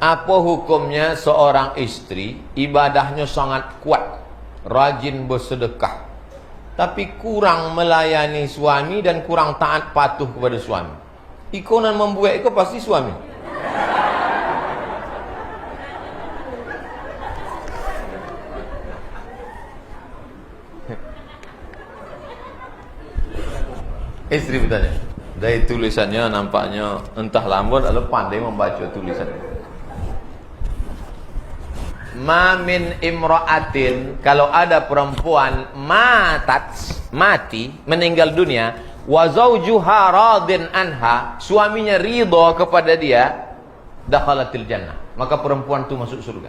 Apa hukumnya seorang istri ibadahnya sangat kuat, rajin bersedekah, tapi kurang melayani suami dan kurang taat patuh kepada suami? Ikonan membuat itu pasti suami. Istri bertanya. Dari tulisannya nampaknya entah lambat atau pandai membaca tulisan. Ma min imra'atin, kalau ada perempuan mati, meninggal dunia, wa zawjuha radin anha, suaminya ridha kepada dia, dakhalatil jannah, maka perempuan itu masuk surga.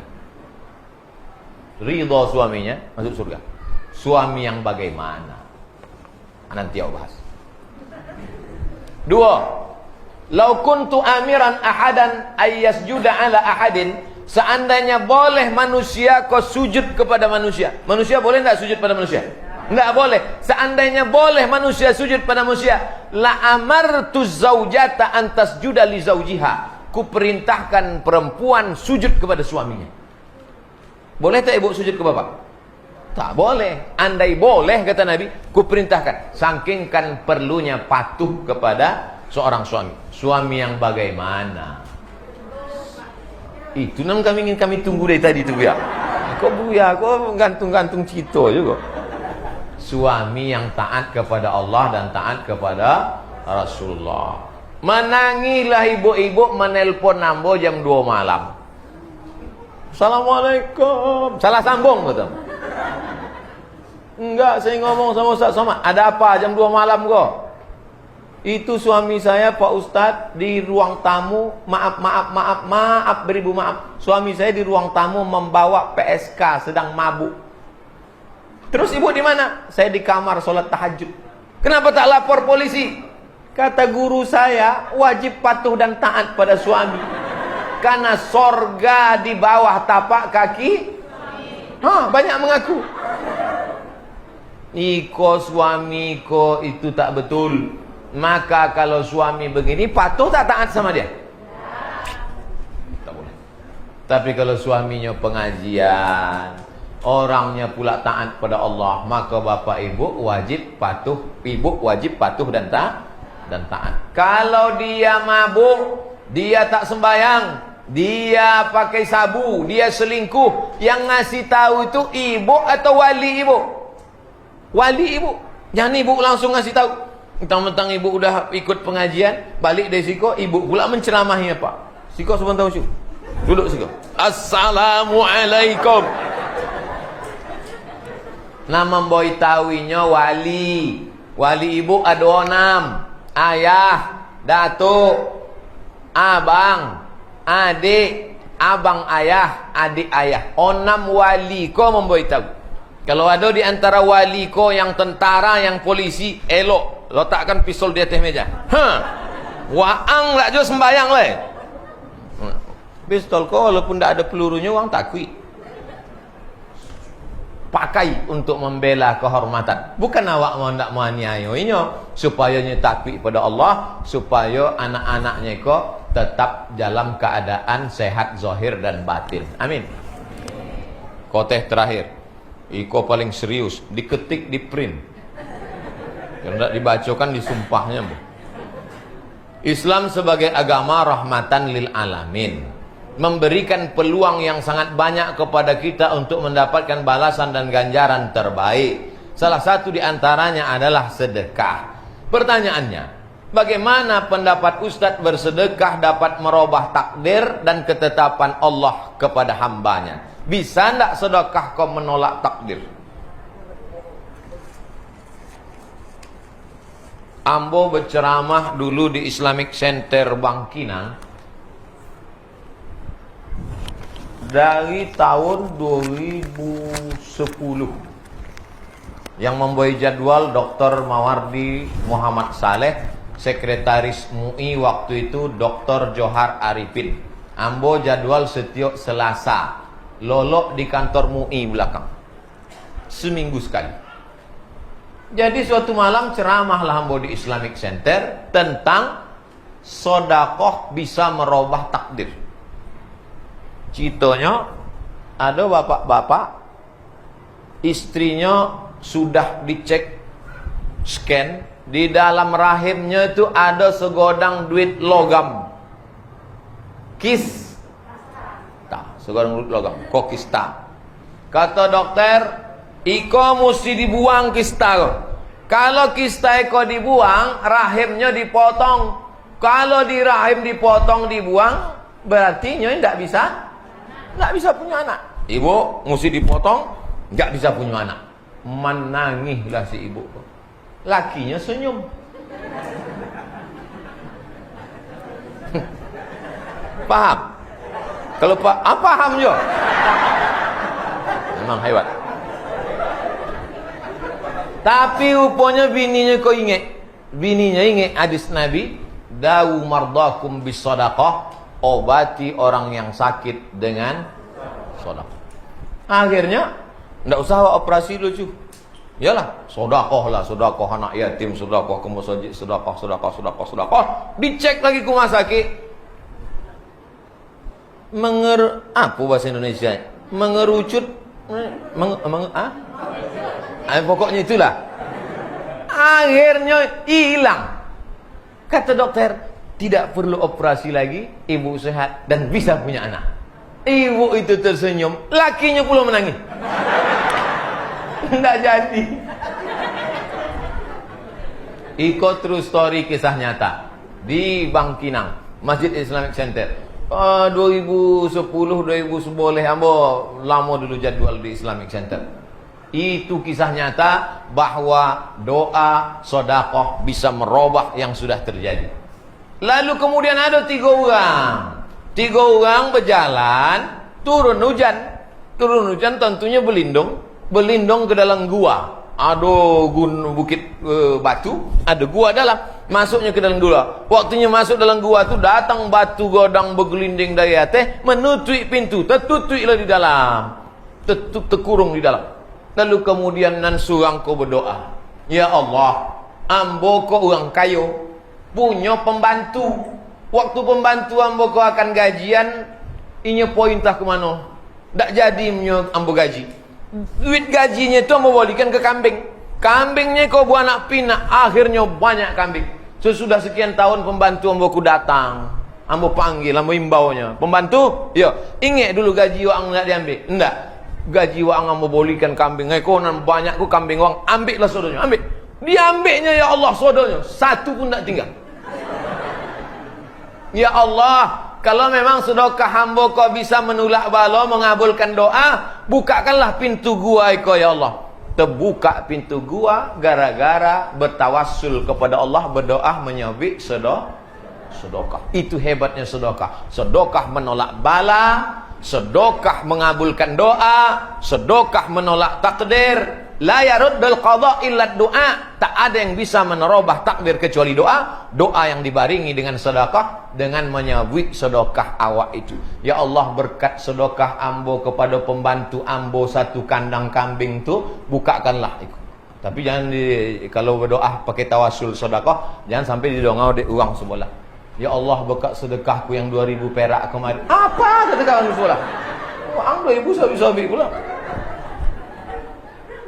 Ridha suaminya, masuk surga. Suami yang bagaimana? Nanti aku bahas. 2. Lau kuntu amiran ahadan ayyasjuda ala ahadin, seandainya boleh manusia kau sujud kepada manusia. Manusia boleh tidak sujud pada manusia? Tidak boleh. Seandainya boleh manusia sujud pada manusia, la amartu zaujata antas juda li zaujiha, ku perintahkan perempuan sujud kepada suaminya. Boleh tak ibu sujud ke bapak? Tak boleh. Andai boleh, kata Nabi, ku perintahkan. Sangkingkan perlunya patuh kepada seorang suami. Suami yang bagaimana? Itu nam kami ingin kami tunggu dari tadi tu ya. Kok Buya, kok gantung-gantung cito juga. Suami yang taat kepada Allah dan taat kepada Rasulullah. Menangilah ibu-ibu menelpon nambo jam 2 malam. Assalamualaikum. Salah sambung betul. Enggak, saya ngomong sama Ustaz Somad. Ada apa jam 2 malam kok? Itu suami saya Pak Ustadz di ruang tamu. Maaf beribu maaf. Suami saya di ruang tamu membawa PSK sedang mabuk. Terus ibu di mana? Saya di kamar sholat tahajud. Kenapa tak lapor polisi? Kata guru saya, wajib patuh dan taat pada suami. Karena sorga di bawah tapak kaki. Banyak mengaku. Iko suami ko itu tak betul. Maka kalau suami begini, patuh tak taat sama dia? Tak boleh. Tapi kalau suaminya pengajian, orangnya pula taat pada Allah, maka bapak ibu wajib patuh, dan taat. Kalau dia mabuk, dia tak sembayang, dia pakai sabu, dia selingkuh, yang ngasih tahu itu ibu atau wali ibu? Wali ibu. Jangan ibu langsung ngasih tahu. Mentang-mentang ibu udah ikut pengajian, balik dari siko, ibu pula menceramahi apa? Siko sebentar usul. Duduk siko. Assalamualaikum. Nama boy tawinya wali. Wali ibu ada 6. Ayah, datuk, abang, adik, abang ayah, adik ayah. 6 wali ko memboy tahu. Kalau ada di antara wali ko yang tentara, yang polisi, elok letakkan pistol di atas meja. Waang lah jo sembayang le. Pistol ko walaupun tak ada pelurunya, wang takwi. Pakai untuk membela kehormatan. Bukan awak mau ndak menganiayainya, supaya nya takwi pada Allah, supaya anak-anaknya ko tetap dalam keadaan sehat zahir dan batin. Amin. Khotbah terakhir. Iko paling serius, diketik di print. Kalau tidak dibacakan disumpahnya. Islam sebagai agama rahmatan lil alamin, memberikan peluang yang sangat banyak kepada kita untuk mendapatkan balasan dan ganjaran terbaik. Salah satu di antaranya adalah sedekah. Pertanyaannya, bagaimana pendapat Ustadz bersedekah dapat merubah takdir dan ketetapan Allah kepada hambanya? Bisa tidak sedekah kau menolak takdir? Ambo berceramah dulu di Islamic Center Bangkinang dari tahun 2010. Yang membuat jadwal Dr. Mawardi Muhammad Saleh, Sekretaris MUI waktu itu Dr. Johar Arifin. Ambo jadwal setiap Selasa, lolok di kantor MUI belakang, seminggu sekali. Jadi suatu malam ceramahlah ambo di Islamic Center tentang sodakoh bisa merubah takdir. Ceritanya ada bapak-bapak, istrinya sudah dicek scan, di dalam rahimnya itu ada segodang duit logam. Segodang duit logam, kokista. Kata dokter, iko mesti dibuang kista ko. Kalau kista iko dibuang, rahimnya dipotong. Kalau di rahim dipotong dibuang, berarti nyonya tidak bisa punya anak. Ibu mesti dipotong, nggak bisa punya anak. Menangislah si ibu. Lakinya senyum. Paham? Kalau paham jo. Memang hebat. Tapi rupanya bininya kau ingat. Bininya ingat hadis Nabi, dawu mardakum bis sadaqah, obati orang yang sakit dengan sedekah. Akhirnya enggak usah operasi lucu. Iyalah, sedekah anak yatim, sedekah ke masjid, sedekah. Dicek lagi ke rumah sakit. Apa bahasa Indonesia? Mengerucut pokoknya itulah. Akhirnya hilang. Kata dokter, tidak perlu operasi lagi, ibu sehat dan bisa punya anak. Ibu itu tersenyum, lakinya pula menangis. Tidak jadi. Ikut true story, kisah nyata di Bangkinang, Masjid Islamic Center. 2010-2011 ambo lama dulu jadwal di Islamic Center. Itu kisah nyata bahwa doa sedekah bisa merubah yang sudah terjadi. Lalu kemudian ada 3 orang. 3 orang berjalan, turun hujan tentunya berlindung ke dalam gua. Ada bukit batu, ada gua dalam. Masuknya ke dalam gua. Waktunya masuk dalam gua tu datang batu godang bergelinding dari atas, menutup pintu, tertutuplah di dalam. Terkurung di dalam. Lalu kemudian nan surang ko berdoa, ya Allah, ambo ko orang kayo, punya pembantu. Waktu pembantu ambo ko akan gajian, inya pointah ke mana? Tak jadi punya ambo gaji. Duit gajinya itu ambo balikan ke kambing. Kambingnya kau buat anak pinak, akhirnya banyak kambing. Sesudah sekian tahun pembantu ambo ku datang, ambo panggil, ambo imbaunya, pembantu, yo, ingat dulu gaji wang nak diambil? Enggak. Gaji wang ambo balikan kambing. Konan banyak ku kambing wang, ambillah sodonya, ambil. Diambilnya ya Allah sodonya, satu pun tak tinggal. Ya Allah, kalau memang sedekah hamba kau bisa menolak bala, mengabulkan doa, bukakanlah pintu gua kau ya Allah. Terbuka pintu gua gara-gara bertawassul kepada Allah, berdoa menyabik sedekah. Itu hebatnya sedekah. Sedekah menolak bala, sedekah mengabulkan doa, sedekah menolak takdir. La yaruddul qada illa doa. Tak ada yang bisa menerobah takdir kecuali doa. Doa yang dibaringi dengan sedekah, dengan menyabik sedekah awak itu. Ya Allah, berkat sedekah ambo kepada pembantu ambo satu kandang kambing tu, bukakanlah itu. Tapi jangan kalau berdoa pakai tawasul sedekah, jangan sampai didongau di uang sebelah. Ya Allah, berkat sedekahku yang 2000 perak kemarin. Apa sedekah sebelah? Uang 2000 sabi-sabi pula.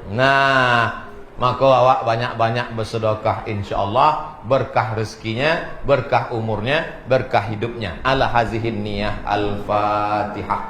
Nah, maka awak banyak-banyak bersedekah, insyaallah berkah rezekinya, berkah umurnya, berkah hidupnya. Ala hazihin niyah. Al-Fatihah.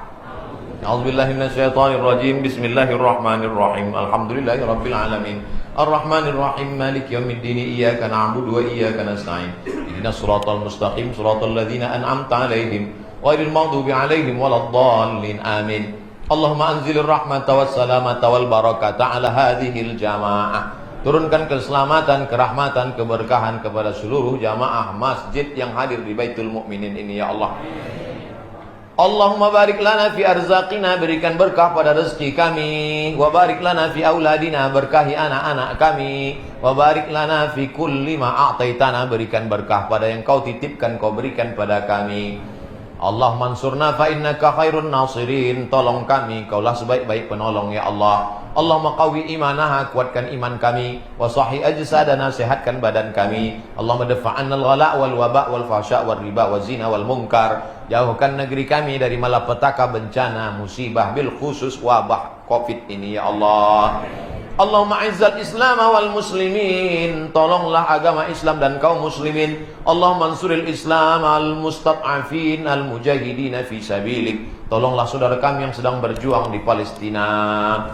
A'udzubillahi minasyaitonir rajim. Bismillahirrahmanirrahim. Alhamdulillahirabbil alamin. Arrahmanirrahim. Maliki yaumiddin. Iyyaka na'budu wa iyyaka nasta'in. Ihdinas siratal mustaqim, siratal ladzina an'amta 'alaihim ghairil maghdubi 'alaihim waladdallin. Amin. Allahumma anzilir rahmata wassalamata wal barakata ala hadhil jamaah. Turunkan keselamatan, kerahmatan, keberkahan kepada seluruh jamaah masjid yang hadir di Baitul Mukminin ini ya Allah. Allahumma barik lana fi arzaqina, berikan berkah pada rezeki kami. Wa barik lana fi auladina, berkahi anak-anak kami. Wa barik lana fi kulli ma a'taitana, berikan berkah pada yang kau titipkan, kau berikan pada kami. Allah mansurna fa innaka khairun nasirin. Tolong kami, kaulah sebaik-baik penolong ya Allah. Allahumma qawi imanaha, kuatkan iman kami. Wa sahih ajsadana, sehatkan badan kami. Allahumma dafa'anna al-ghala' wal waba' wal fahsya' wal riba wal zina wal munkar. Jauhkan negeri kami dari malapetaka, bencana, musibah, bil khusus wabah Covid ini ya Allah. Allahumma izzal Islam wal muslimin. Tolonglah agama Islam dan kaum muslimin. Allahumma ansuril Islam al mustad'afin al mujahidin fi sabilik. Tolonglah saudara kami yang sedang berjuang di Palestina.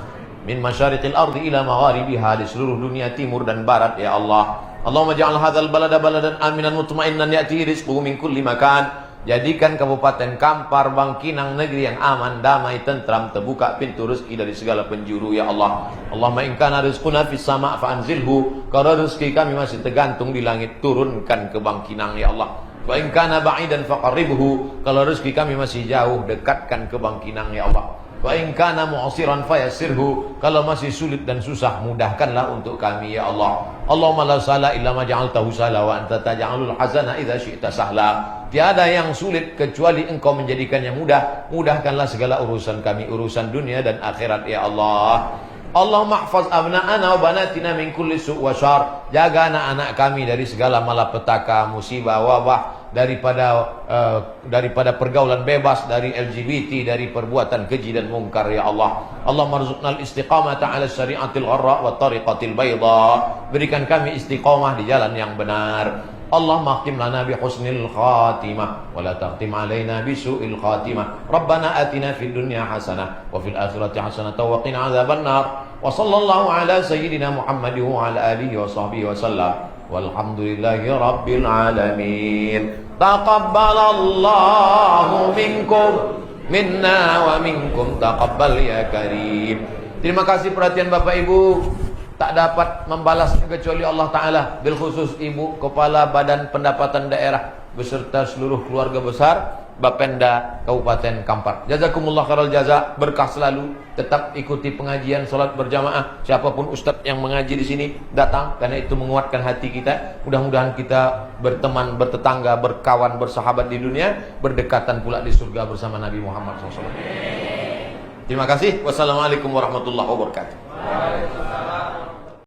Min masyariqil ardi ila magharibiha, di seluruh dunia timur dan barat ya Allah. Allahumma ja'al hadzal balada baladan aminan mutmainnan ya'tihi rizquhu min kulli makan. Jadikan Kabupaten Kampar, Bangkinang negeri yang aman, damai, tentram, terbuka pintu rezeki dari segala penjuru ya Allah. Allahumma in kana rizquna fis sama' fa anzilhu. Kalau rezeki kami masih tergantung di langit, turunkan ke Bangkinang ya Allah. Wa in kana ba'idan faqarribhu. Kalau rezeki kami masih jauh, dekatkan ke Bangkinang ya Allah. Wa in kana mu'siran fayassirhu. Kalau masih sulit dan susah, mudahkanlah untuk kami ya Allah. Allahumma la sahla illa ma ja'altahu sahla wa anta taj'alul hazana idza syi'ta sahla. Tiada yang sulit kecuali Engkau menjadikannya mudah. Mudahkanlah segala urusan kami, urusan dunia dan akhirat ya Allah. Allahumma hafaz abna'ana wa banatina min kulli su' wa syar. Jaga anak-anak kami dari segala malapetaka, musibah, wabah, daripada pergaulan bebas, dari LGBT, dari perbuatan keji dan mungkar ya Allah. Allahumma rzuqnal istiqamata 'ala syari'atil gharra wa tariqatil bayda. Berikan kami istiqamah di jalan yang benar. Allahumma khtim lana bi husnil khatimah wa la takhtim alaina bi su'il khatimah. Rabbana atina fid dunya hasanah wa fil akhirati hasanah wa qina adzabannar. Wa sallallahu ala sayyidina Muhammad wa ala alihi wa sahbihi wa sallam. Walhamdulillahi rabbil alamin. Taqabbalallahu minkum minna wa minkum taqabbal ya karim. Terima kasih perhatian Bapak Ibu. Tak dapat membalas kecuali Allah Ta'ala. Bil khusus Ibu Kepala Badan Pendapatan Daerah beserta seluruh keluarga besar Bapenda Kabupaten Kampar. Jazakumullah khairal jaza. Berkah selalu. Tetap ikuti pengajian salat berjamaah. Siapapun ustaz yang mengaji di sini datang, karena itu menguatkan hati kita. Mudah-mudahan kita berteman, bertetangga, berkawan, bersahabat di dunia, berdekatan pula di surga bersama Nabi Muhammad SAW. Terima kasih. Wassalamualaikum warahmatullahi wabarakatuh.